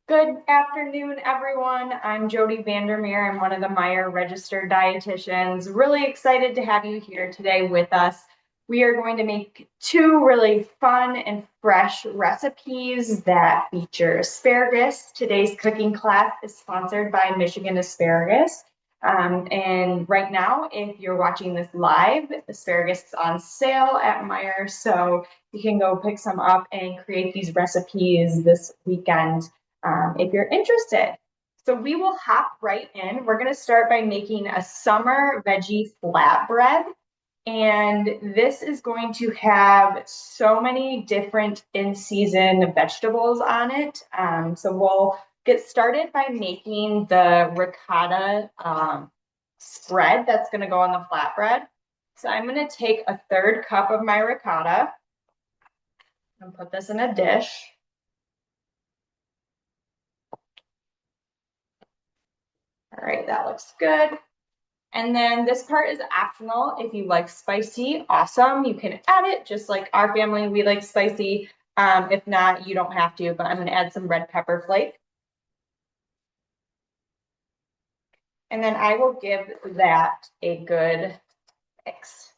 Good afternoon, everyone. I'm Jody Vandermeer. I'm one of the Meyer registered dietitians. Really excited to have you here today with us. We are going to make two really fun and fresh recipes that feature asparagus. Today's cooking class is sponsored by Michigan Asparagus. And right now, if you're watching this live, asparagus is on sale at Meyer, so you can go pick some up and create these recipes this weekend if you're interested. So we will hop right in. We're going to start by making a summer veggie flatbread. And this is going to have so many different in-season vegetables on it. So we'll get started by making the ricotta spread that's going to go on the flatbread. So I'm going to take a third cup of my ricotta and put this in a dish. All right, that looks good. And then this part is optional. If you like spicy, awesome. You can add it just like our family, we like spicy. If not, you don't have to, but I'm gonna add some red pepper flake. And then I will give that a good mix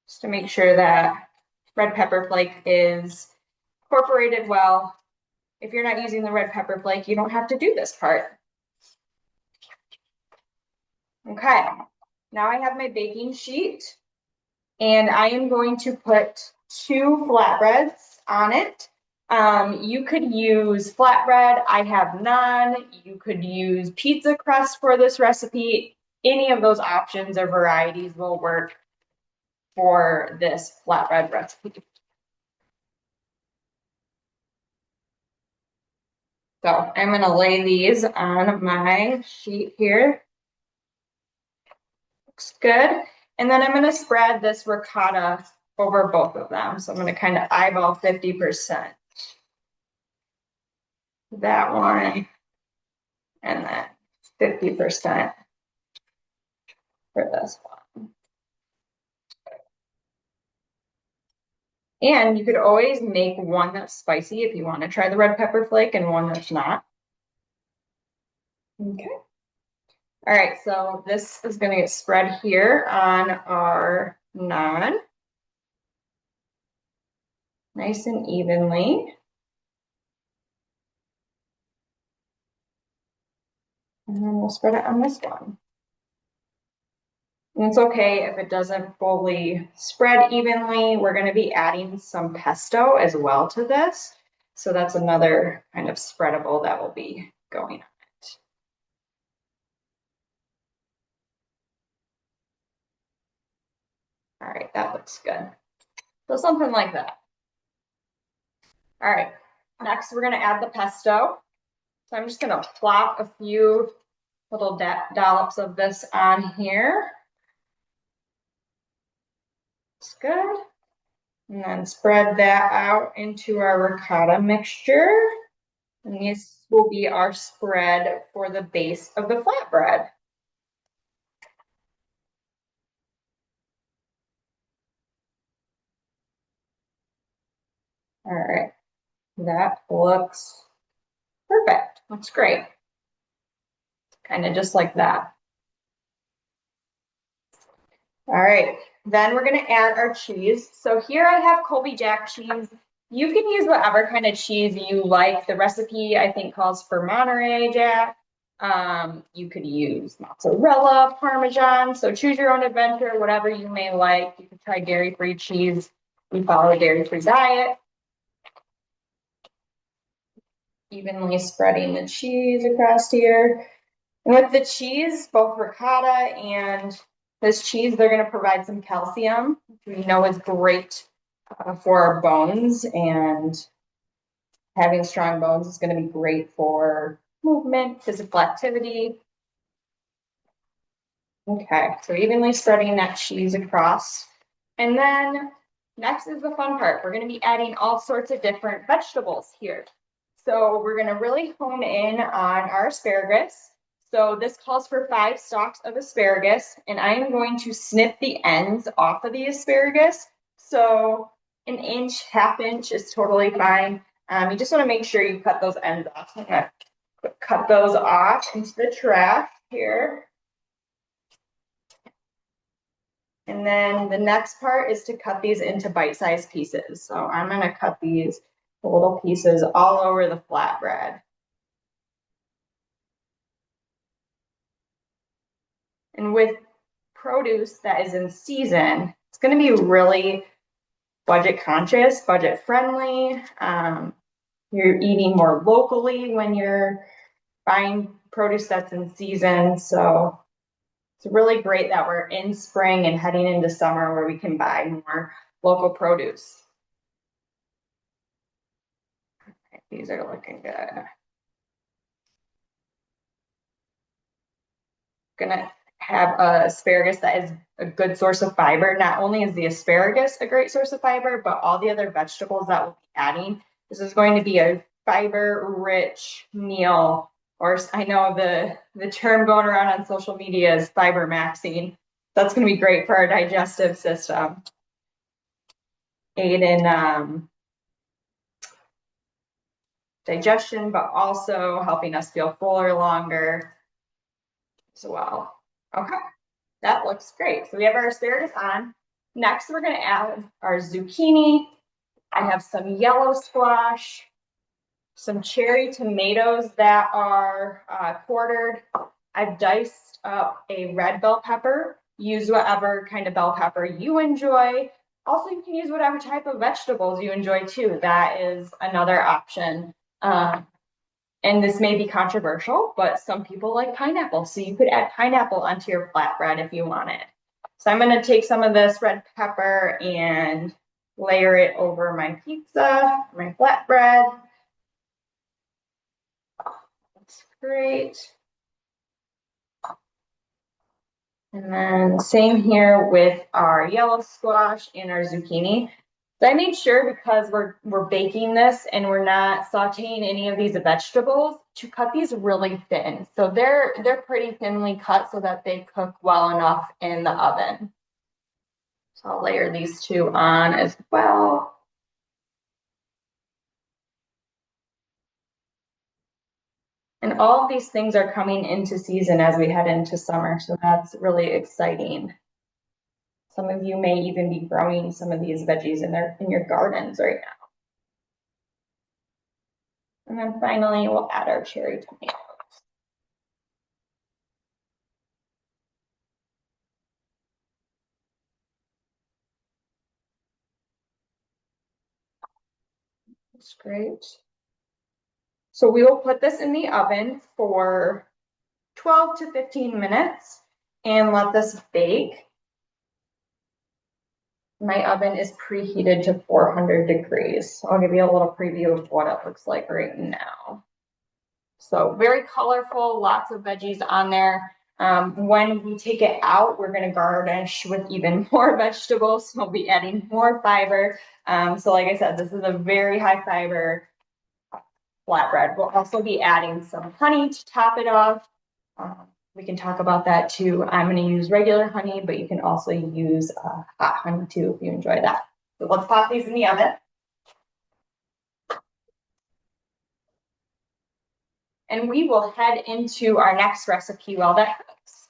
just to make sure that red pepper flake is incorporated well. If you're not using the red pepper flake, you don't have to do this part. Okay, now I have my baking sheet and I am going to put two flatbreads on it. You could use flatbread. I have naan. You could use pizza crust for this recipe. Any of those options or varieties will work for this flatbread recipe. So I'm going to lay these on my sheet here. Looks good. And then I'm going to spread this ricotta over both of them. So I'm going to kind of eyeball 50%. That one, and then 50% for this one. And you could always make one that's spicy if you want to try the red pepper flake and one that's not. Okay. All right, so this is going to get spread here on our naan. Nice and evenly. And then we'll spread it on this one. And it's okay if it doesn't fully spread evenly. We're going to be adding some pesto as well to this. So that's another kind of spreadable that will be going on it. All right, that looks good. So something like that. All right, next we're going to add the pesto. So I'm just going to plop a few little dollops of this on here. It's good. And then spread that out into our ricotta mixture. And this will be our spread for the base of the flatbread. All right, that looks perfect. Looks great. Kind of just like that. All right, then we're gonna add our cheese. So here I have Colby Jack cheese. You can use whatever kind of cheese you like. The recipe, I think, calls for Monterey Jack. You could use mozzarella, Parmesan. So choose your own adventure, whatever you may like. You could try dairy-free cheese. We follow a dairy-free diet. Evenly spreading the cheese across here. And with the cheese, both ricotta and this cheese, they're going to provide some calcium, which we know is great for our bones, and having strong bones is going to be great for movement, physical activity. Okay, so evenly spreading that cheese across. And then next is the fun part. We're going to be adding all sorts of different vegetables here. So we're going to really hone in on our asparagus. So this calls for 5 stalks of asparagus, and I am going to snip the ends off of the asparagus. So an inch, half inch is totally fine. You just want to make sure you cut those ends off. So I'm gonna cut those off into the trash here. And then the next part is to cut these into bite-sized pieces. So I'm gonna cut these little pieces all over the flatbread. And with produce that is in season, it's gonna be really budget conscious, budget friendly. You're eating more locally when you're buying produce that's in season. So it's really great that we're in spring and heading into summer where we can buy more local produce. Okay, these are looking good. Gonna have asparagus that is a good source of fiber. Not only is the asparagus a great source of fiber, but all the other vegetables that we'll be adding. This is going to be a fiber-rich meal, or I know the term going around on social media is fiber maxing. That's going to be great for our digestive system. Aid in digestion, but also helping us feel fuller longer as well. Okay, that looks great. So we have our asparagus on. Next, we're going to add our zucchini. I have some yellow squash, some cherry tomatoes that are quartered. I've diced up a red bell pepper. Use whatever kind of bell pepper you enjoy. Also, you can use whatever type of vegetables you enjoy too. That is another option. And this may be controversial, but some people like pineapple. So you could add pineapple onto your flatbread if you wanted. So I'm going to take some of this red pepper and layer it over my pizza, my flatbread. That's great. And then same here with our yellow squash and our zucchini. So I made sure, because we're baking this and we're not sauteing any of these vegetables, to cut these really thin. So they're pretty thinly cut so that they cook well enough in the oven. So I'll layer these two on as well. And all of these things are coming into season as we head into summer, so that's really exciting. Some of you may even be growing some of these veggies in your gardens right now. And then finally, we'll add our cherry tomatoes. That's great. So we will put this in the oven for 12 to 15 minutes and let this bake. My oven is preheated to 400 degrees. So I'll give you a little preview of what it looks like right now. So very colorful, lots of veggies on there. When we take it out, we're going to garnish with even more vegetables. So we'll be adding more fiber. So like I said, this is a very high fiber flatbread. We'll also be adding some honey to top it off. We can talk about that too. I'm going to use regular honey, but you can also use hot honey too if you enjoy that. So let's pop these in the oven. And we will head into our next recipe while that cooks.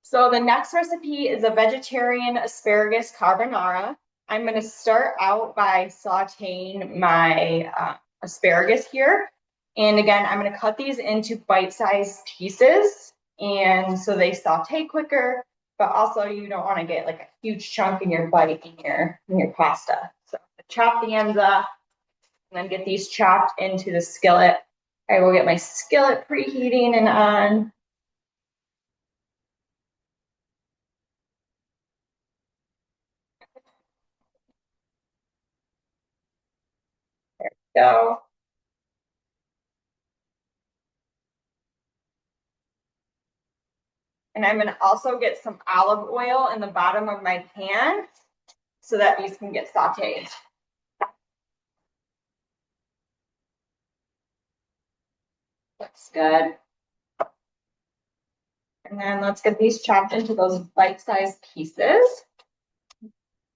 So the next recipe is a vegetarian asparagus carbonara. I'm going to start out by sauteing my asparagus here. And again, I'm going to cut these into bite-sized pieces, and so they saute quicker, but also you don't want to get like a huge chunk in your bite in your pasta. So chop the ends off and then get these chopped into the skillet. I will get my skillet preheating and on. There we go. And I'm going to also get some olive oil in the bottom of my pan so that these can get sauteed. Looks good. And then let's get these chopped into those bite-sized pieces.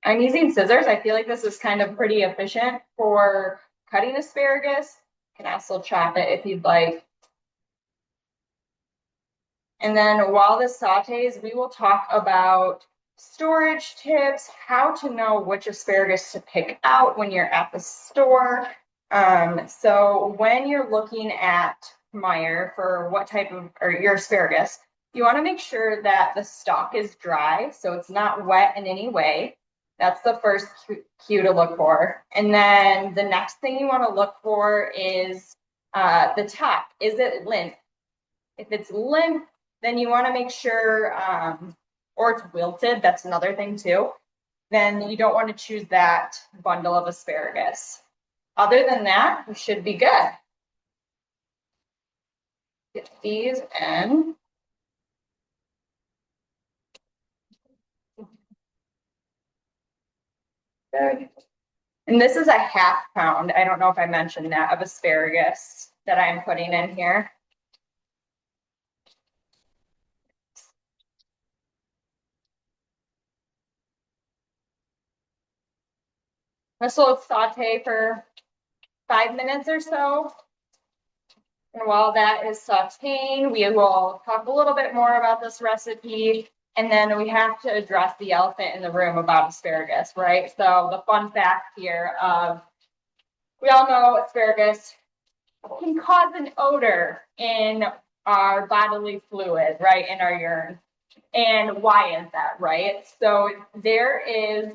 I'm using scissors. I feel like this is kind of pretty efficient for cutting asparagus. You can also chop it if you'd like. And then while this sautés, we will talk about storage tips, how to know which asparagus to pick out when you're at the store. So when you're looking at Meyer for what type of, or your asparagus, you want to make sure that the stalk is dry, so it's not wet in any way. That's the first cue to look for. And then the next thing you want to look for is the top. Is it limp? If it's limp, then you want to make sure, or it's wilted, that's another thing too, then you don't want to choose that bundle of asparagus. Other than that, you should be good. Get these in. Good. And this is a half pound, I don't know if I mentioned that, of asparagus that I'm putting in here. This will saute for 5 minutes or so. And while that is sauteing, we will talk a little bit more about this recipe. And then we have to address the elephant in the room about asparagus, right? So the fun fact here of, we all know asparagus can cause an odor in our bodily fluid, right? In our urine. And why is that, right? So there is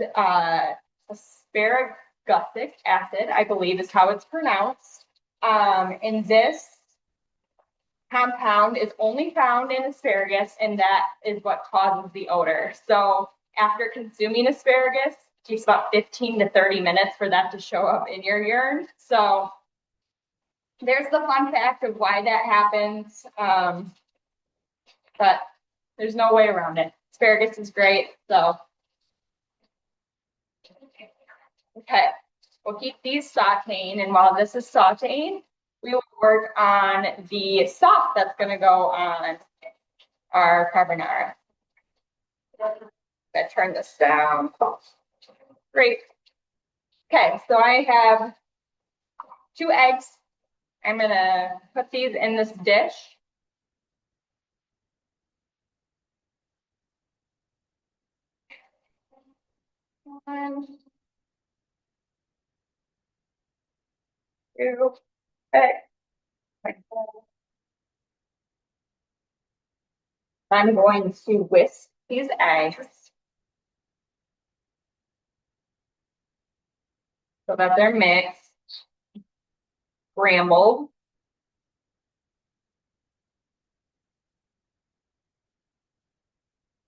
asparagusic acid, I believe is how it's pronounced. And this compound is only found in asparagus, and that is what causes the odor. So after consuming asparagus, it takes about 15 to 30 minutes for that to show up in your urine. So there's the fun fact of why that happens. But there's no way around it. Asparagus is great. So, okay, we'll keep these sauteing. And while this is sauteing, we will work on the sauce that's going to go on our carbonara. I'm going to turn this down. Great. Okay, so I have 2 eggs. I'm going to put these in this dish. One, 2, okay. I'm going to whisk these eggs so that they're mixed, scrambled.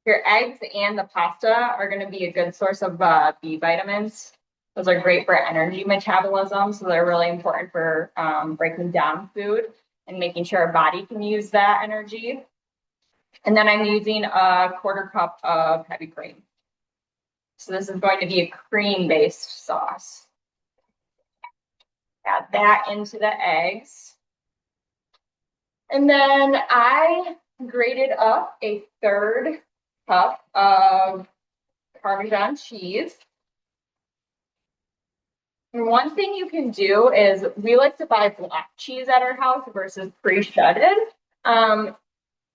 Your eggs and the pasta are going to be a good source of B vitamins. Those are great for energy metabolism, so they're really important for breaking down food and making sure our body can use that energy. And then I'm using a 1/4 cup of heavy cream. So this is going to be a cream-based sauce. Add that into the eggs. And then I grated up a 1/3 cup of Parmesan cheese. And one thing you can do is we like to buy block cheese at our house versus pre-shredded.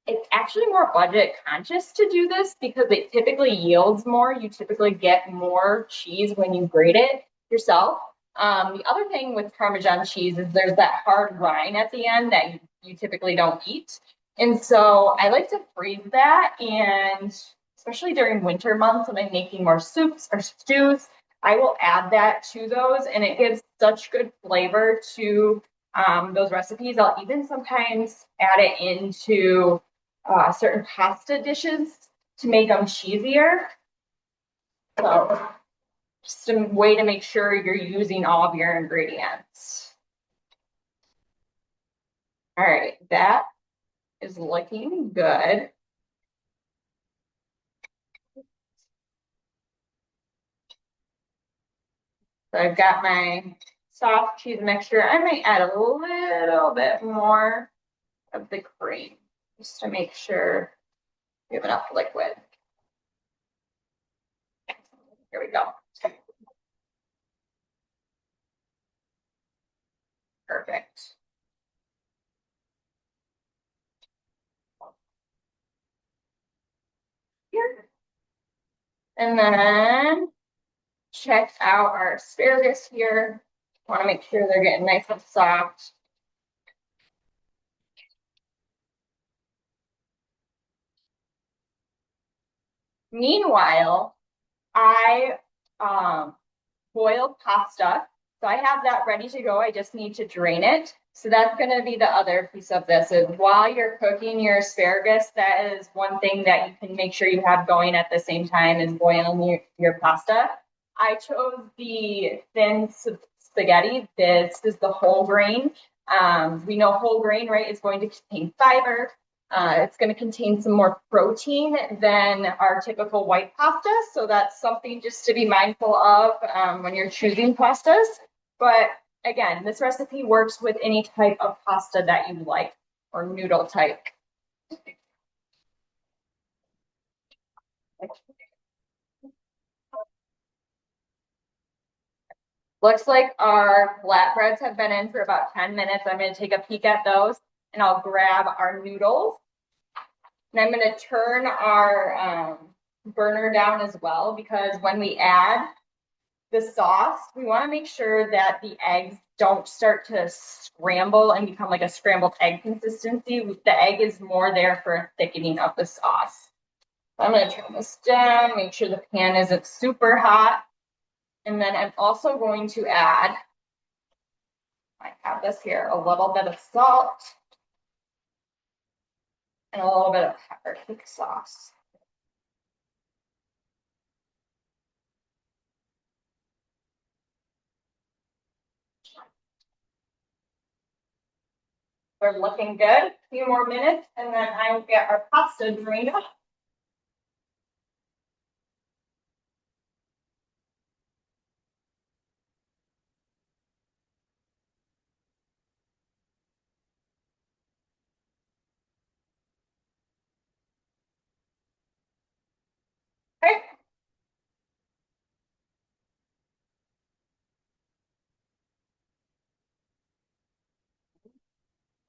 It's actually more budget conscious to do this because it typically yields more. You typically get more cheese when you grate it yourself. The other thing with Parmesan cheese is there's that hard rind at the end that you typically don't eat. And so I like to freeze that, and especially during winter months when I'm making more soups or stews, I will add that to those, and it gives such good flavor to those recipes. I'll even sometimes add it into certain pasta dishes to make them cheesier. So just a way to make sure you're using all of your ingredients. All right, that is looking good. So I've got my soft cheese mixture. I might add a little bit more of the cream just to make sure we have enough liquid. Here we go. And then check out our asparagus here. Want to make sure they're getting nice and soft. Meanwhile, I boiled pasta. So I have that ready to go. I just need to drain it. So that's going to be the other piece of this is while you're cooking your asparagus, that is one thing that you can make sure you have going at the same time is boiling your pasta. I chose the thin spaghetti. This is the whole grain. We know whole grain, right, is going to contain fiber. It's going to contain some more protein than our typical white pasta. So that's something just to be mindful of when you're choosing pastas. But again, this recipe works with any type of pasta that you like or noodle type. Looks like our flatbreads have been in for about 10 minutes. I'm going to take a peek at those and I'll grab our noodles. And I'm going to turn our burner down as well because when we add the sauce, we want to make sure that the eggs don't start to scramble and become like a scrambled egg consistency. The egg is more there for thickening of the sauce. I'm going to turn this down, make sure the pan isn't super hot. And then I'm also going to add, I have this here, a little bit of salt and a little bit of pepper cake sauce. They're looking good. A few more minutes, and then I will get our pasta drained up. Okay.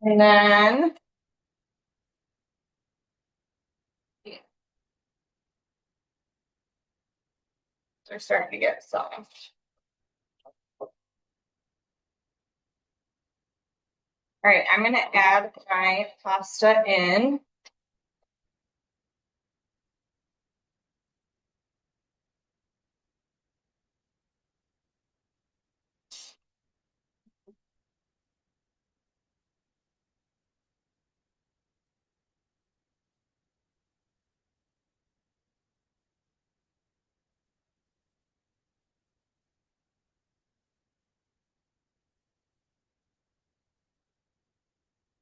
And then they're starting to get soft. All right, I'm gonna add my pasta in.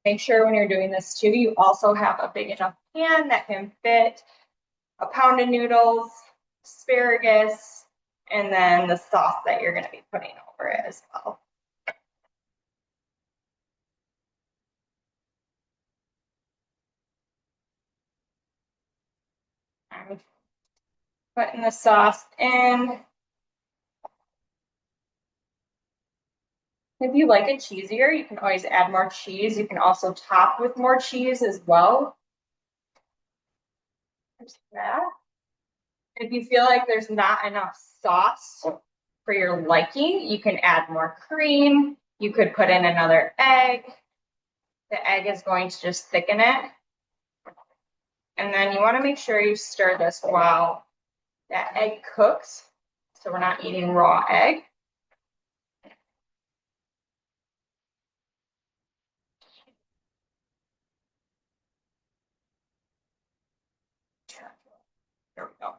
Make sure when you're doing this too, you also have a big enough pan that can fit a pound of noodles, asparagus, and then the sauce that you're gonna be putting over it as well. I'm putting the sauce in. If you like it cheesier, you can always add more cheese. You can also top with more cheese as well. There's that. If you feel like there's not enough sauce for your liking, you can add more cream. You could put in another egg. The egg is going to just thicken it. And then you want to make sure you stir this while that egg cooks. So we're not eating raw egg. There we go.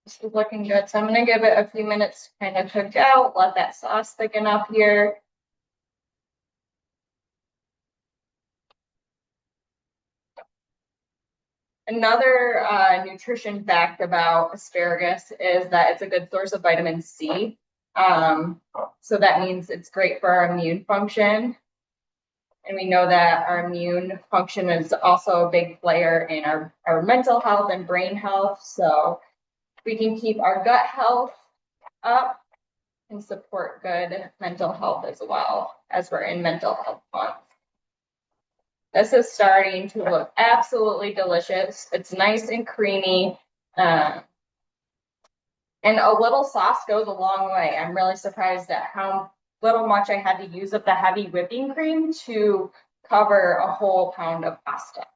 This is looking good. So I'm going to give it a few minutes to kind of cook out, let that sauce thicken up here. Another nutrition fact about asparagus is that it's a good source of vitamin C. So that means it's great for our immune function. And we know that our immune function is also a big player in our mental health and brain health. So we can keep our gut health up and support good mental health as well, as we're in mental health month. This is starting to look absolutely delicious. It's nice and creamy. And a little sauce goes a long way. I'm really surprised at how little much I had to use of the heavy whipping cream to cover a whole pound of pasta.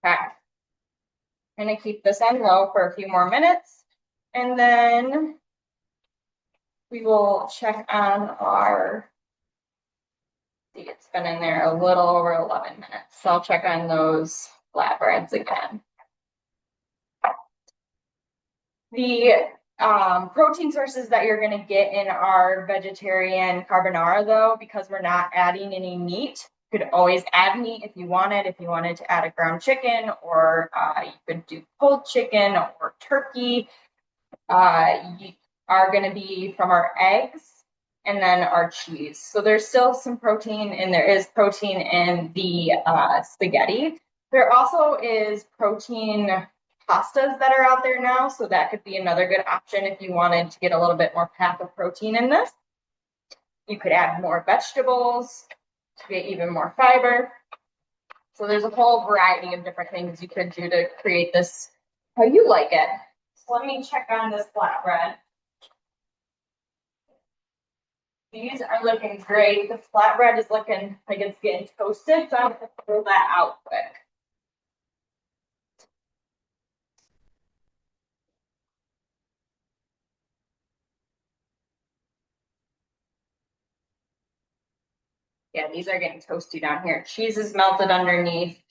Okay. I'm gonna keep this on low for a few more minutes, and then we will check on our, see, it's been in there a little over 11 minutes. So I'll check on those flatbreads again. The protein sources that you're going to get in our vegetarian carbonara, though, because we're not adding any meat, you could always add meat if you wanted. If you wanted to add a ground chicken, or you could do pulled chicken or turkey, you are going to be from our eggs and then our cheese. So there's still some protein, and there is protein in the spaghetti. There also is protein pastas that are out there now, so that could be another good option if you wanted to get a little bit more pack of protein in this. You could add more vegetables to get even more fiber. So there's a whole variety of different things you could do to create this how you like it. So let me check on this flatbread. These are looking great. The flatbread is looking like it's getting toasted, so I'm going to throw that out quick. Yeah, these are getting toasty down here. Cheese is melted underneath.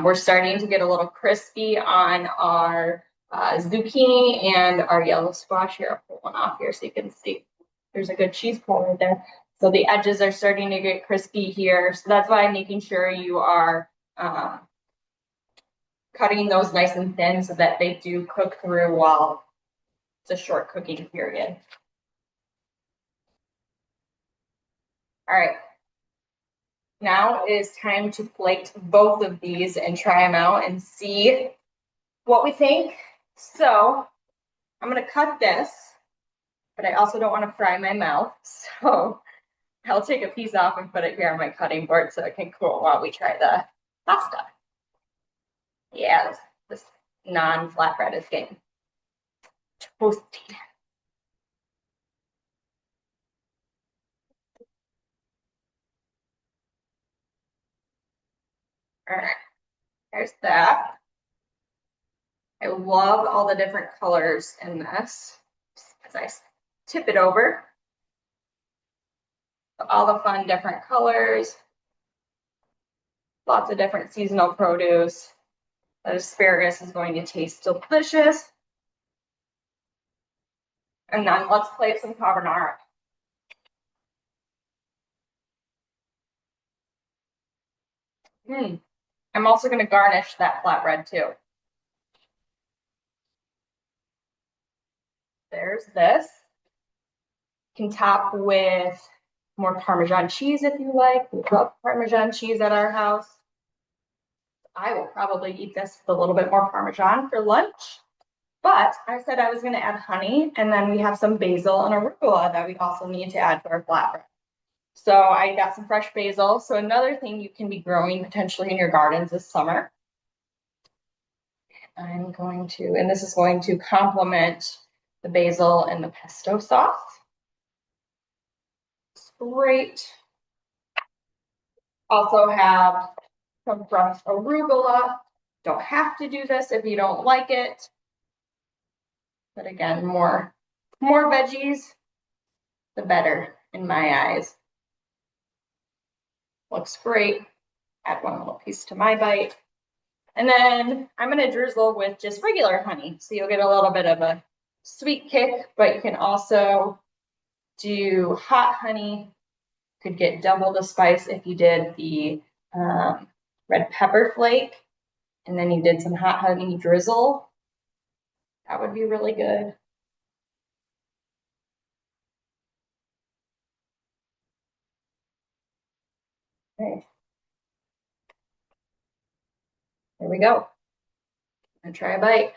We're starting to get a little crispy on our zucchini and our yellow squash. Here, I'll pull one off here so you can see. There's a good cheese pull right there. So the edges are starting to get crispy here. So that's why I'm making sure you are cutting those nice and thin so that they do cook through while it's a short cooking period. All right. Now it is time to plate both of these and try them out and see what we think. So I'm going to cut this, but I also don't want to fry my mouth. So I'll take a piece off and put it here on my cutting board so it can cool while we try the pasta. Yeah, this non-flatbread is getting toasty. All right, there's that. I love all the different colors in this as I tip it over. All the fun different colors, lots of different seasonal produce. That asparagus is going to taste delicious. And then let's plate some carbonara. I'm also going to garnish that flatbread too. There's this. You can top with more Parmesan cheese if you like. We love Parmesan cheese at our house. I will probably eat this with a little bit more Parmesan for lunch. But I said I was going to add honey, and then we have some basil and arugula that we also need to add to our flatbread. So I got some fresh basil. So another thing you can be growing potentially in your gardens this summer. I'm going to, and this is going to complement the basil and the pesto sauce. It's great. Also have some fresh arugula. Don't have to do this if you don't like it. But again, more veggies, the better in my eyes. Looks great. Add one little piece to my bite. And then I'm going to drizzle with just regular honey. So you'll get a little bit of a sweet kick, but you can also do hot honey. Could get double the spice if you did the red pepper flake and then you did some hot honey drizzle. That would be really good. Okay. There we go. I'm gonna try a bite.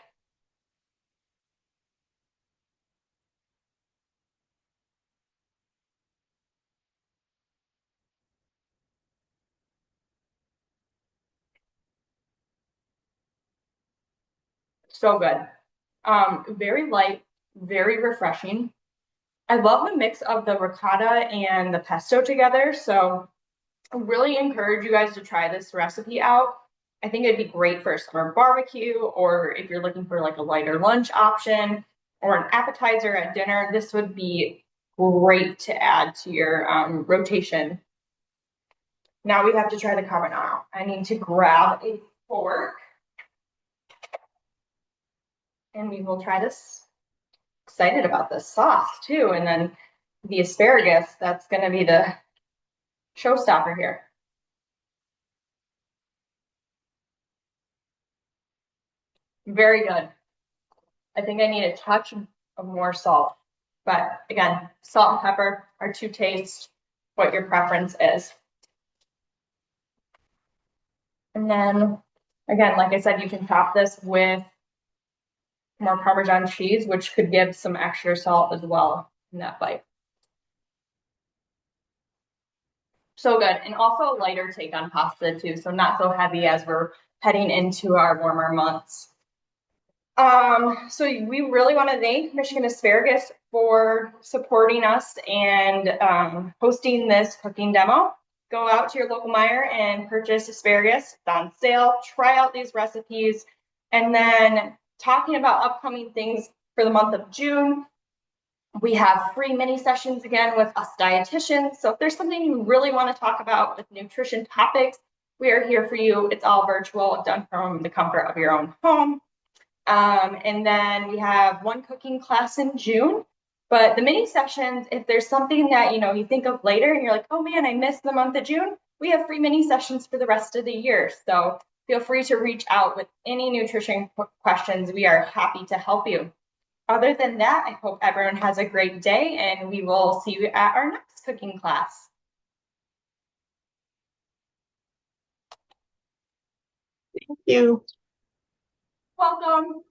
So good. Very light, very refreshing. I love the mix of the ricotta and the pesto together. So I really encourage you guys to try this recipe out. I think it'd be great for a summer barbecue, or if you're looking for like a lighter lunch option or an appetizer at dinner, this would be great to add to your rotation. Now we have to try the carbonara. I need to grab a fork and we will try this. Excited about this sauce too. And then the asparagus, that's going to be the showstopper here. Very good. I think I need a touch of more salt. But again, salt and pepper are to taste, what your preference is. And then again, like I said, you can top this with more Parmesan cheese, which could give some extra salt as well in that bite. So good. And also a lighter take on pasta too. So not so heavy as we're heading into our warmer months. So we really want to thank Michigan Asparagus for supporting us and hosting this cooking demo. Go out to your local Meijer and purchase asparagus. It's on sale. Try out these recipes. And then talking about upcoming things for the month of June, we have free mini sessions again with us dietitians. So if there's something you really want to talk about with nutrition topics, we are here for you. It's all virtual, done from the comfort of your own home. And then we have one cooking class in June. But the mini sessions, if there's something that you think of later and you're like, oh man, I missed the month of June, we have free mini sessions for the rest of the year. So feel free to reach out with any nutrition questions. We are happy to help you. Other than that, I hope everyone has a great day and we will see you at our next cooking class. Thank you. Welcome.